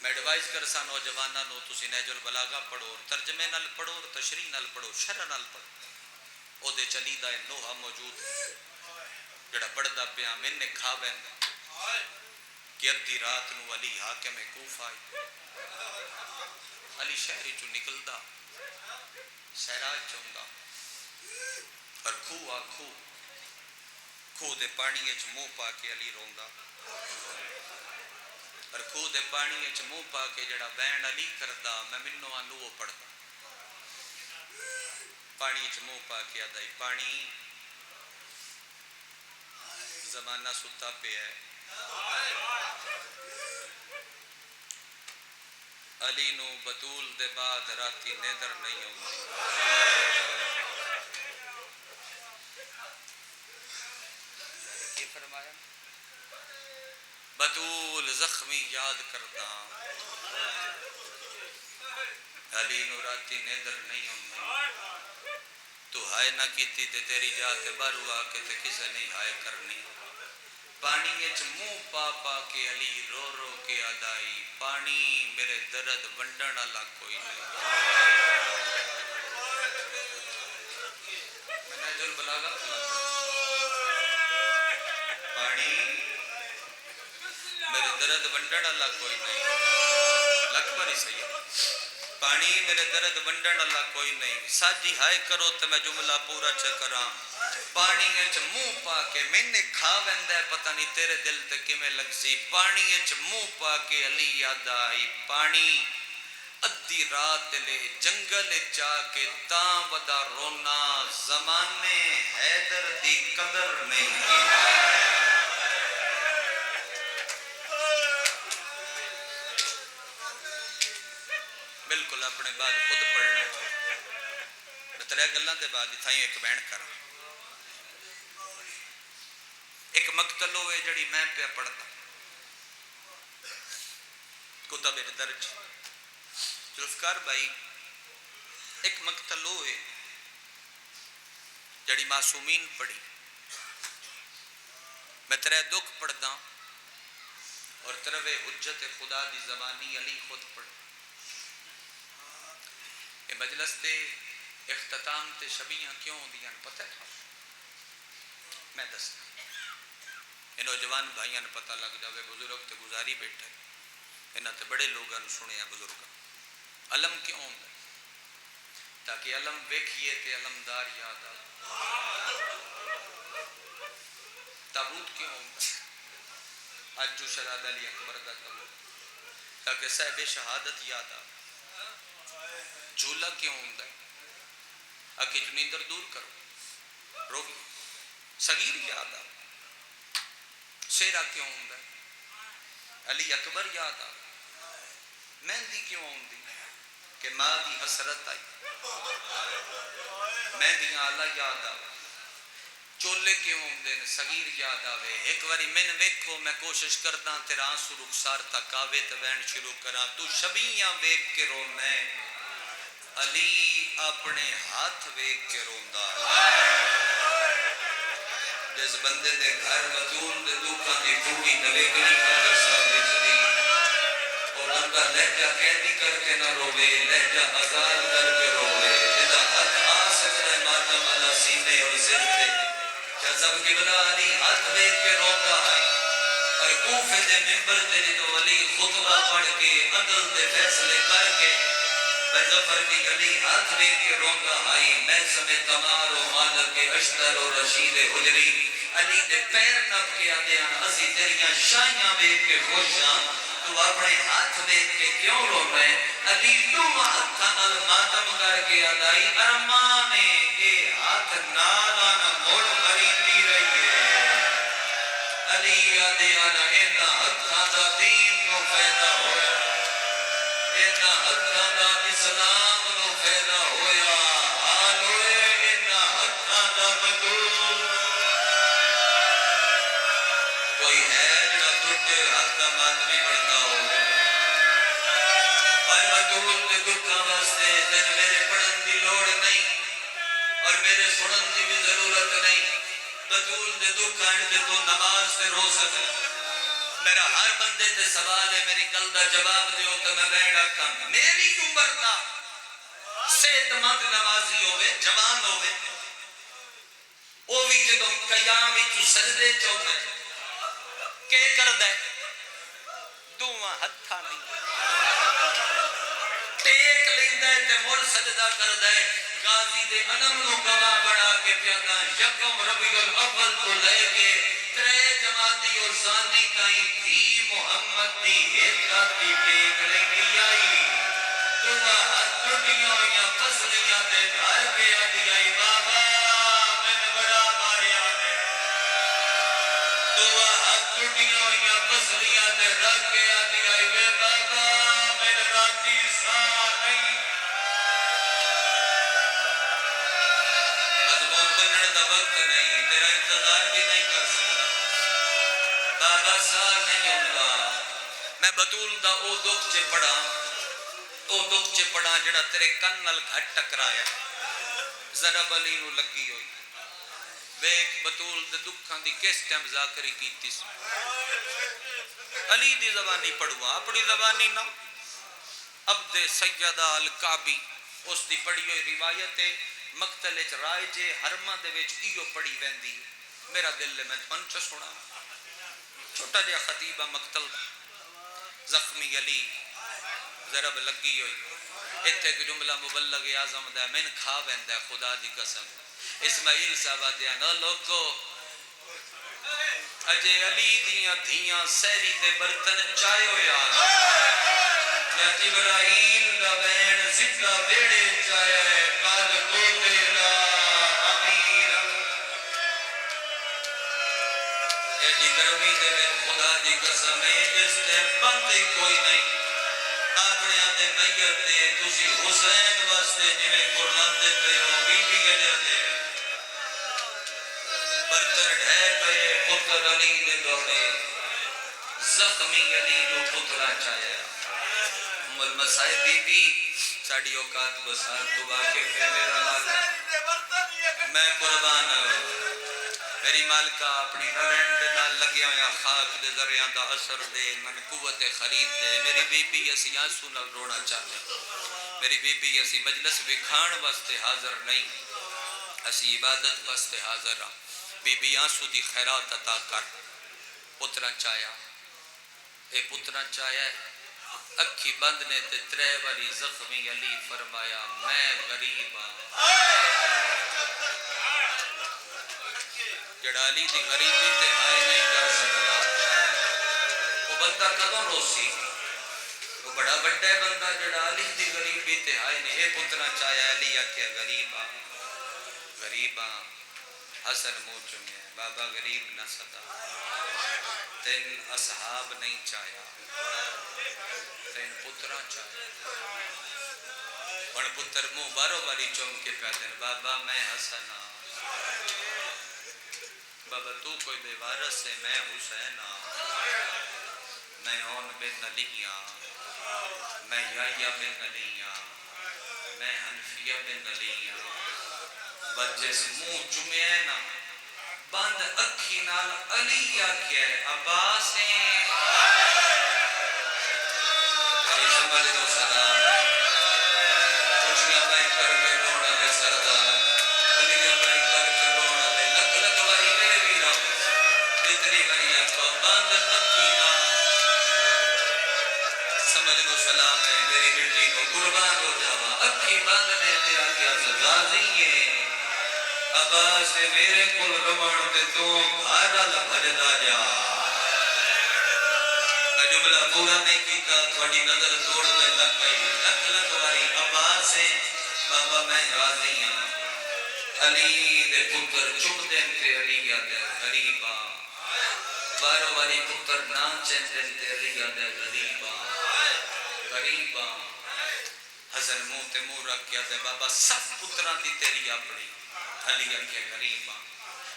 میں ایڈوائز کرسا نوجواناں نو تسی نہج البلاغہ پڑھو اور ترجمے نال پڑھو اور تشریح نال پڑھو شرح نال پڑھو او دے چلی دا نوحہ موجود جڑا پڑھدا پیا میں نے کھا بیندا کہ ادھی رات نو علی حاکم کوفہ آئی علی شہری چو نکلدا سیراج چوندا اور کھو دے پانی اچ منہ پا کے علی روندا اور کھو دے پانی اچ منہ پا کے جڑا بین علی کردا میں منو آنو پڑھدا پانی اچ منہ پا کے آدائی پانی زمانہ ستا پہ ہے علی نو بطول دے بعد راتی نیدر نہیں ہوندی فرمایا بطول زخمی یاد کردا علی نو راتی نیندر نہیں ہوندی تو ہائے نہ کیتی تے تیری جات بارو آ کے تے کسے نہیں ہائے کرنی پانی اچ منہ پا پا کے علی رو رو کے آدائی پانی میرے درد ونڈن والا کوئی نہیں میں نہج البلاغہ پانی میرے درد ونڈن اللہ کوئی نہیں لکھ پر ہی صحیح پانی میرے درد ونڈن اللہ کوئی نہیں ساجی ہائے کرو تو میں جملہ پورا چکراں پانی اچ منہ پا کے میں نے کھا ویندا ہے پتہ نہیں تیرے دل تے کیویں لگ سی پانی اچ منہ پا کے علی یاد آئی پانی ادھی رات لے جنگل چا کے تاں ودا رونا زمانے حیدر دی قدر نہیں کی بالکل اپنے بعد خود پڑھنا بترے گلاں دے بعد تھائیں ایک بین کر ایک مقتل ہوئے جڑی میں پہ پڑھتا کتب درج ذوالفقار بھائی ایک مقتل ہوئے جڑی معصومین پڑھی میں تیرے دکھ پڑھدا اور تروے حجت خدا دی زبانی علی خود پڑھ یہ مجلس دے اختتام تے شبیاں کیوں دیاں پتہ ہے میں دستا یہ نوجوان بھائیاں پتہ لگ جاوے بزرگ تے گزاری بیٹھا انہاں تے بڑے لوگاں سنے ہیں بزرگاں علم کیوں ہوندا تاکہ علم ویکھیے تے علمدار یاد آ تابوت کیوں ہوندا آج جو شہزادہ علی اکبر دا تابوت تاکہ صاحب شہادت یاد آ جھولا کیوں ہوندا آکے جو نیندر دور کرو روگی صغیر یاد آ سیرا کیوں ہوندا علی اکبر یاد آ مہندی کیوں ہوندی کہ ماں دی حسرت آئی مہندی آلہ یاد آ چولے کیوں ہوندے صغیر یاد آوے ایک واری من ویکھو میں کوشش کردا تیرا آنسو رخسار تک آوے تے وین شروع کراں تو شبیاں ویکھ کے رونا علی اپنے ہاتھ ویکھ کے روندا جس بندے دے گھر بطول دے دکھاں دی پھوٹی نوے گلی قادر صاحب وچ دی اور ان کا لہجہ قیدی کر کے نہ روے لہجہ آزاد کر کے روے جدا حق آ سکتا ہے ماتم والا سینے اور سر پہ جذب قبلہ علی ہاتھ ویکھ کے روتا ہے اور کوفے دے منبر تے جدو علی خطبہ پڑھ کے عدل دے فیصلے کر کے ظفر کی علی ہاتھ ویکھ کے روتا ہے محسم تمار و مالک اشتر و رشید حجری علی دے پیر نپ کے آدھے اسی تیریاں شائیاں ویکھ کے خوشاں تو اپنے ہاتھ ویکھ کے کیوں رو رہے علی تو ہاتھاں نال ماتم کر کے آدھائی ارمانے اے ہاتھ نالا نہ موڑ مریندی رہی ہے علی آدھے آنا اینا ہاتھاں دا دین نو فیدہ ہویا اینا ہاتھاں دا اسلام نو فیدہ ہویا حال ہوئے اینا ہاتھاں دا بطول کوئی ہے جڑا ٹوٹے ہاتھ دا ماتمی بڑھتا ہوئے اور بطول دے دکھاں واسطے تین میرے پڑھن دی لوڑ نہیں اور میرے سنن دی بھی ضرورت نہیں بطول دے دکھاں تے تو نماز تے رو سکے میرا ہر بندے تے سوال ہے میری گل دا جواب دیو تے میں بیٹھا کم میری عمر دا صحت مند نمازی ہوئے جوان ہوئے او بھی جدو قیام وچ سجدے چاہندا کہ کردا ہے دوواں ہتھاں نہیں ٹیک لیندا ہے تے مڑ سجدہ کردا ہے غازی دے علم نو گواہ بنا کے پیادا یکم ربیع الاول تو لے کے ترے جماعتی اور ثانی تائیں تھی محمد دی ہدایت دی ٹیک لینی آئی دوواں ہتھ ٹوٹیاں ہوئیاں پسلیاں تے دھر کے آدھی آئی بابا میں بڑا ماریا نے دوواں ہتھ ٹوٹیاں ہوئیاں پسلیاں تے رکھ کے آدھی آئی وے بابا میں راتی سا نہیں مضمون بننے دا وقت نہیں تیرا انتظار بھی نہیں کر سکتا بابا سا نہیں ہوتا میں بطول دا او دکھ چے پڑا او دکھ چے پڑا جڑا تیرے کن نال گھٹ ٹکرایا ضرب علی نو لگی ہوئی ویک بطول دے دکھاں دی کس ٹائم ذاکری کیتی سی علی دی زبانی پڑھوا اپنی زبانی نہ عبد سیدہ الکعبی اس دی پڑھی ہوئی روایت مقتل وچ رائجے حرمہ دے وچ ایو پڑھی ویندی میرا دل میں پنچ سنا چھوٹا جہا خطیبہ مقتل زخمی علی ضرب لگی ہوئی اتھے کہ جملہ مبلغ اعظم دا من کھا ویندا ہے خدا دی قسم اسماعیل صاحب دیا نہ لوگو اجے علی دیاں دھیاں سہری دے برتن چائے ہویا یا جبرائیل دا بین زدہ بیڑے چائے کال کو تیرا امیر ایڈی گرمی دے میں خدا دی قسم ہے جس تے بندی کوئی نہیں اپنے آدھے میت دے تسی حسین واسطے جویں قرآن دے پہ ہو بی بی گجر دے برتن ڈھے پہ پتر علی دے دوڑے زخمی علی نو پترا چاہیا ام المصائب بی بی ساڑی اوقات بسار تو واقف ہے میرا مالک میں قربان میری مالکہ اپنی نلینڈ نہ لگیا یا خاک دے ذریعہ دا اثر دے من قوت خرید دے میری بی بی اسی آنسو نہ رونا چاہتے میری بی بی اسی مجلس بکھان واسطے حاضر نہیں اسی عبادت واسطے حاضر ہاں بی بی آنسو دی خیرات عطا کر پترا چاہیا اے پترا چاہیا ہے اکھی بند نے تے ترے والی زخمی علی فرمایا میں غریب ہاں جڑا علی دی غریبی تے ہائے نہیں کر سکتا وہ بندہ کدوں روسی وہ بڑا بڑا بندہ جڑا علی دی غریبی تے ہائے نہیں اے پترا چاہیا علی آکھیا غریبا غریبا حسن منہ چمے بابا غریب نہ سدا تین اصحاب نہیں چاہیا تین پترا چاہیا اور پتر منہ بارو باری چم کے پیدن بابا میں حسن ہاں بابا تو کوئی بے وارث ہے میں حسین ہاں میں ہون بن علی ہاں میں یحییٰ بن علی ہاں میں حنفیہ بن علی ہاں بچے سے منہ چمے نا بند اکھی نال علی آکھیا ہے عباس ہیں میری سمجھ دو سلام خوشیاں بائی کر کے رونا لے سردار علیاں بائی کر کے رونا لے لکھ لکھ باری میرے ویرہ جتنی باری آکھا بند اکھی نال سمجھ دو سلام ہے میری مٹی کو قربان ہو جاوا اکھی بند نے تے آکھیا غازی ہے عباس میرے کل روان تے تو گھاڑا لبھجدا جا میں جملہ پورا نہیں کیتا تھوڑی نظر توڑ میں لگ گئی لکھ لکھ واری عباس بابا میں راضی ہاں علی دے پتر چپ دین تے علی آدھے غریبا بارو والی پتر نانچن دین تے علی آدھے غریبا غریبا حسن منہ تے منہ رکھ کے آدھے بابا سب پتران دی تیری اپنی علی کے غریباں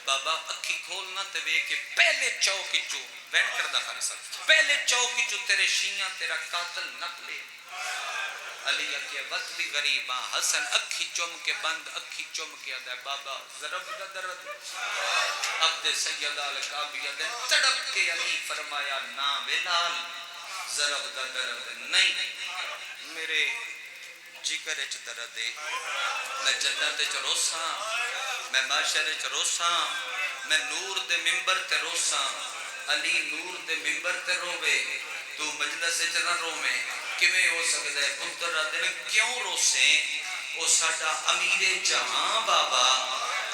بابا اکھی کھولنا تے وے کہ پہلے چوکی چو وین کردہ خرسا پہلے چوکی چو تیرے شیعہ تیرا قاتل نکلے علی کے وقت بھی غریباں حسن اکھی چم کے بند اکھی چم کے آدھے بابا ضرب دا درد عبد سید آل-کعبی آدھے تڑپ کے علی فرمایا نا بلال ضرب دا درد نہیں میرے جگر اچ درد دے میں جنت اچ روساں میں معاشر اچ روساں میں نور دے ممبر تے روساں علی نور دے ممبر تے روے تو مجلس اچ نہ روے کیویں ہو سکدا ہے پتر آدھے کیوں روسیں او ساڈا امیر جہاں بابا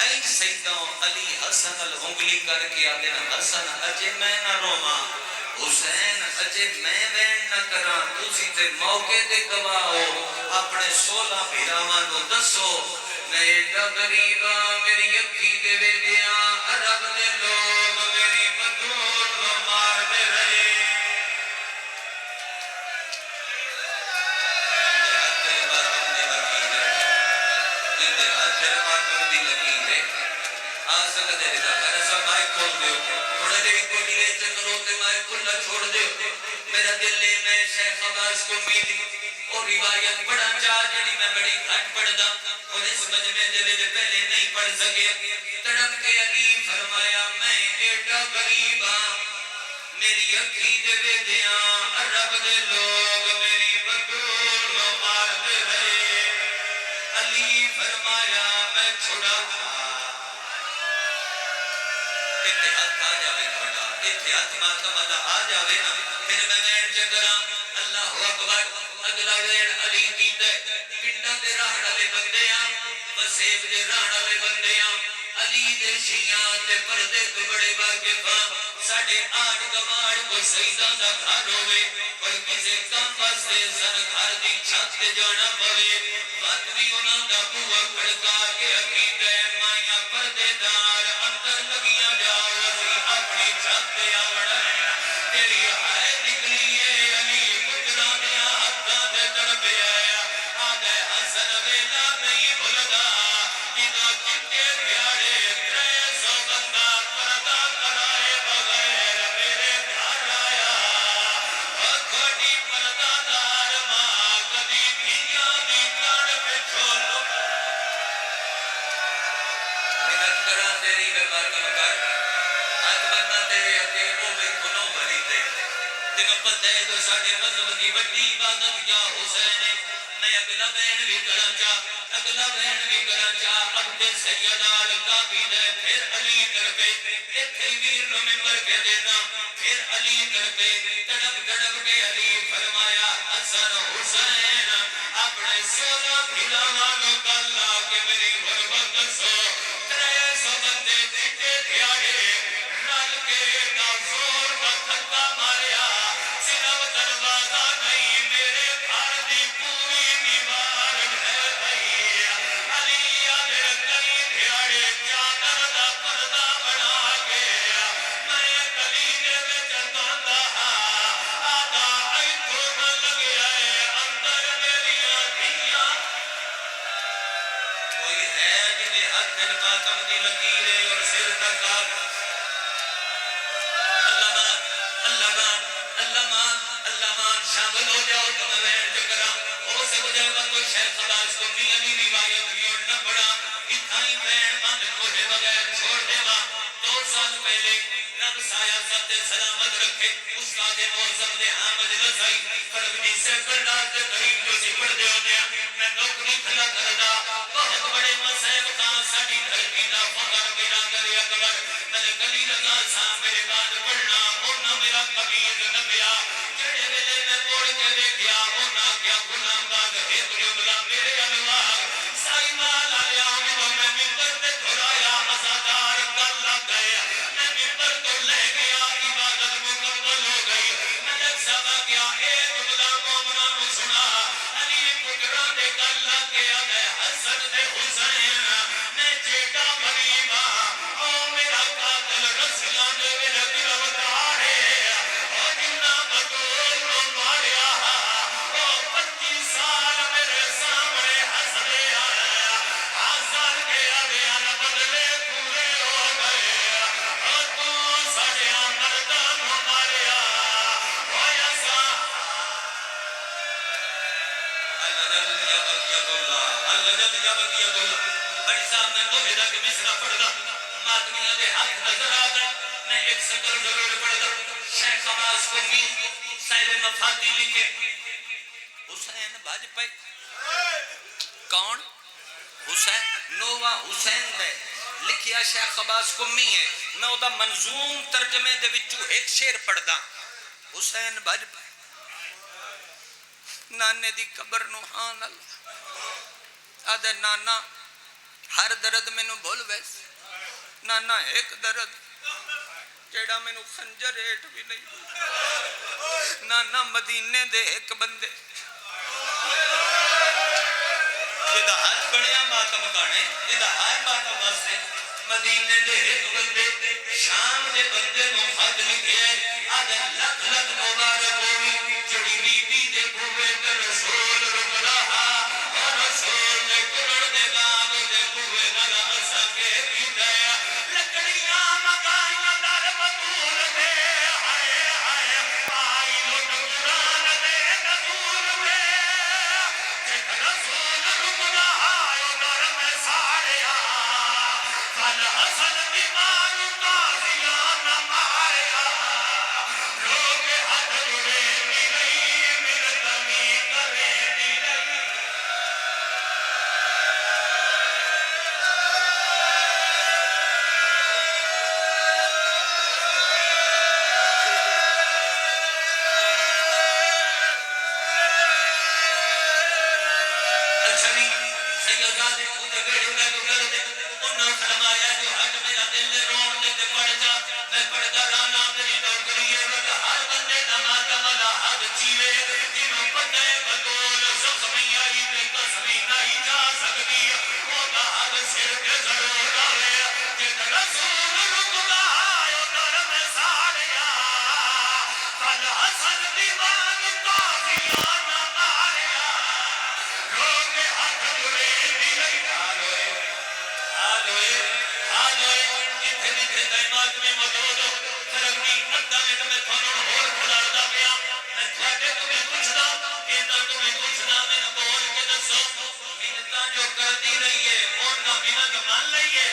این سیداں علی حسن الانگلی کر کے آدھے حسن اجے میں نہ روواں حسین اجے میں وین نہ کراں تسی تے موقع دے گواہو اپنے 16 بھیراواں نو دسو میں ایڈا غریبا میری اکھی دے وے دیاں عرب دے لوگ میری مدور نو مار دے رہے ہاتھ باتوں دی لکیر جندے ہاتھ باتوں دی لکیر آ سکتے دا خرسا مائے کھول دیو تھوڑے دے کو نیلے چکروں تے مائے کھلا چھوڑ دیو میرا دل لے میں شیخ عباس کو میدی اور روایت پڑھا چاہ جنی میں بڑی گھٹ پڑھ دا اور اس مجمع جلے دے پہلے نہیں پڑھ سکے تڑپ کے علی فرمایا میں ایڈا غریبا میری اکھی دے وے دیاں عرب دے لوگ میری بدور نو مار دے رہے علی فرمایا میں چھڑا اتحاد آ جاوے تھوڑا اتحاد ماتمدہ آ جاوے نا پھر میں وین چکرا اللہ اکبر اگلا وین علی دیتے پنڈا دے راہڑا لے بندیاں وسیب دے راہڑا لے بندیاں علی دے شیعہ تے پردے کو بڑے واقفاں ساڑھے آٹھ گواڑ کو سیدہ دا گھر ہوئے اور کسے کم بستے سن گھر دی چھت دے جانا پوے وقت بھی انہاں دا بوہ کھڑکا کے عقیدہ مائیاں پردے دار اندر لگیاں جاؤ وزی اپنی چھت دے آوڑا تیری ہائے نکلی ہے علی پترہ دیا حدہ دے تڑپے آیا آدھے حسن ویلا نہیں بھلدا جدو چکے بھیاڑے 300 بندہ پردہ کرائے بغیر میرے گھر آیا ہے تو ساڑھے مذہب کی بڑی عبادت یا حسین ہے میں اگلا بین بھی کرا چاہ عبد سید القابین ہے پھر علی کربے ایتھے ویر نو ممبر کے دینا پھر علی کربے تڑپ تڑپ کے علی فرمایا حسن حسین اپنے سونا بھلاوانوں کا اللہ کے میری غربت سو 300 بندے چٹے دھیاڑے رل کے نازور کا تھکا ماریا صرف دروازہ نہیں میرے گھر دی پوری دیوار ڈھہ گئی علی آدھے کئی دھیاڑے چادر دا پردہ بنا گیا میں گلینے میں جتاندہ آدھا ایتھو نہ لگیا ہے اندر میریاں دھیاں کوئی ہے جنہیں ہاتھ ماتم دی لکیریں اور سر تک علامہ شامل ہو جاؤ تو میں وین چکرا ہو سکو جائے گا کوئی شیخ خلاص کو میانی روایت بھی اٹھنا پڑا اتھائی بین من کوہے بغیر چھوڑ دے ماں 2 سال پہلے رب سایہ ساتھ سلامت رکھے استاد موزم نے حامد لسائی فرق جی سے کرنار کے قریب جو سی پڑھ دے ہوتے ہیں میں نوکری کھلا کردہ بہت بڑے مسائب خان ساڑی دھرکی دا فقر میرا گرے اکبر میں نے گلی رضا صاحب میرے بعد پڑھنا اونا میرا قمیض نبیا جڑے ویلے میں موڑ کے دیکھیا اونا کیا غلام باغ ایک جملہ میرے الواغ سائی مال آیا ہوں میں ممبر تے دھرایا ازادار کر لگ گیا میں ممبر تو لے گیا عبادت مکمل ہو گئی میں نے سبا کیا اے جملہ مومنہ نو سنا علی پتران دے کر لگ گیا میں حسن دے حسین میں جیٹا مریمہ او میرا قاتل رسلان دے میرا گروتار ہے او جنہ بطول نو ماریا او 25 سال میرے سامنے ہس دے آیا حاضر گیا دیا نہ بدلے پورے ہو گئے او تو سڑیا مردان نو ماریا او یسا اللہ جل یا بقیت اللہ بڑی صاحب میں موہدہ کے مصرہ پڑھ گا ماتمیہ دے ہاتھ نظر آگا میں ایک سکر ضرور پڑھ گا شیخ عباس کو میر صاحب مفاتی لکھے حسین باج پائی کون؟ حسین نوہ حسین دے لکھیا شیخ عباس کو میر ہے میں او دا منظوم ترجمے دے وچو ایک شیر پڑھ دا حسین باج پائی نانے دی قبر نو ہان اللہ آدھے نانا ہر درد میں نو بھول ویس نانا ایک درد جیڑا میں نو خنجر ایٹ بھی نہیں نانا مدینے دے ایک بندے جدہ ہاتھ بڑیا ماتم کانے جدہ ہائے ماتم واسے مدینے دے ایک بندے شام دے بندے نو خط لکھے آدھے لکھ لکھ مبارک ہوئی جڑی بی بی دے بھوے تے رسول رک رہا اور رسول نے کرن دے باغ دے بھوے نگا سکے بھی دیا لکڑیاں مگائیاں در بطور دے ہائے ہائے پائی لٹ قرآن دے نظور دے جت رسول رک رہا در میں ساڑیا فل حسن بیمار قاضیاں نہ ماریا لوگ ہاتھ جڑے بھی نہیں مرتمی کرے بھی نہیں اچھا نہیں سیدہ دے خودے بیڑے میں تو کر دے انہوں فرمایا جو ہٹ میرا دل روڑ دے تے پڑ جا میں پڑھتا رانا میری نوکری ہے وقت ہر بندے نماز والا حد چیوے جنہوں پتہ ہے بدول زخمی آئی تے قسمی نہیں جا سکتی وہ دا حد سر کے ضرور آئے جت رسول رک رہا در میں ساڑیا فل حسن دیوان قاضیاں نہ ماریا لوگ ہاتھ جڑے بھی نہیں آلوئے جتھے جتھے دائمات میں موجود ہو فرقی اندہ میں تمہیں تھونوں ہور کھلا رہا پیا میں تھوڑے تمہیں پوچھنا اینا تمہیں پوچھنا میں بول کے دسو منتہ جو کر دی رہی ہے اونا منت مان لئیے